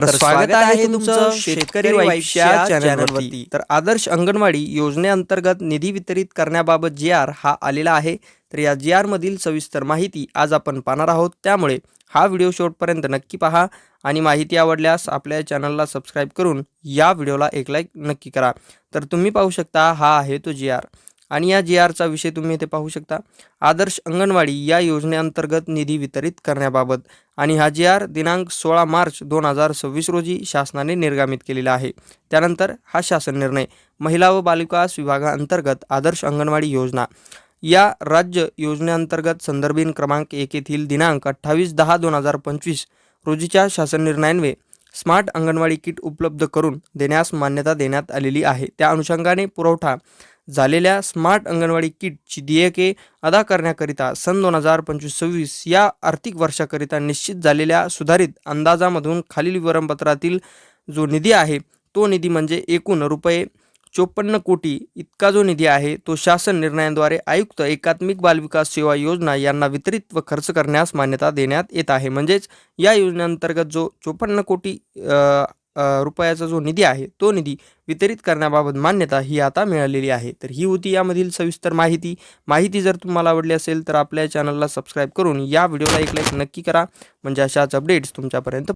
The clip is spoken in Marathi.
तर स्वागत आहे तुमचं शेतकरी वाईफच्या चॅनलवरती। तर आदर्श अंगणवाडी योजनेअंतर्गत निधी वितरित करण्याबाबत जी.आर हा आलेला आहे। तर या जी.आर मधील सविस्तर माहिती आज आपण पाहणार आहोत, त्यामुळे हा व्हिडिओ शेवटपर्यंत नक्की पहा आणि माहिती आवडल्यास आपल्या चॅनलला सबस्क्राईब करून या व्हिडिओला एक लाईक नक्की करा। तर तुम्ही पाहू शकता हा आहे तो जी.आर आणि या जी.आरचा विषय तुम्ही इथे पाहू शकता, आदर्श अंगणवाडी या योजनेअंतर्गत निधी वितरित करण्याबाबत। आणि हा जी.आर दिनांक 16 मार्च 2026 रोजी शासनाने निर्गमित केलेला आहे। त्यानंतर हा शासन निर्णय महिला व बालविकास विभागाअंतर्गत आदर्श अंगणवाडी योजना या राज्य योजनेअंतर्गत संदर्भित क्रमांक 1 येथील दिनांक 28/10/2025 रोजीच्या शासन निर्णयान्वये स्मार्ट अंगणवाडी किट उपलब्ध करून देण्यास मान्यता देण्यात आलेली आहे। त्या अनुषंगाने पुरवठा झालेल्या स्मार्ट अंगणवाडी किटची देयके अदा करण्याकरिता सन 2025-26 या आर्थिक वर्षाकरिता निश्चित झालेल्या सुधारित अंदाजामधून खालील विवरणपत्रातील जो निधी आहे तो निधी म्हणजे एकूण रुपये 54 कोटी इतका जो निधी आहे तो शासन निर्णयाद्वारे आयुक्त एकात्मिक बालविकास सेवा योजना यांना वितरित व खर्च करण्यास मान्यता देण्यात येत आहे। म्हणजेच या योजनेअंतर्गत जो 54 कोटी रुपयाचा जो निधी आहे तो निधी वितरित करण्याबाबत मान्यता ही आता मिळालेली आहे। तर ही होती यामधील सविस्तर माहिती जर तुम्हाला आवडली असेल तर आपल्या चॅनलला सबस्क्राईब करून या व्हिडिओला एक लाईक नक्की करा, म्हणजे अशाच अपडेट्स तुमच्यापर्यंत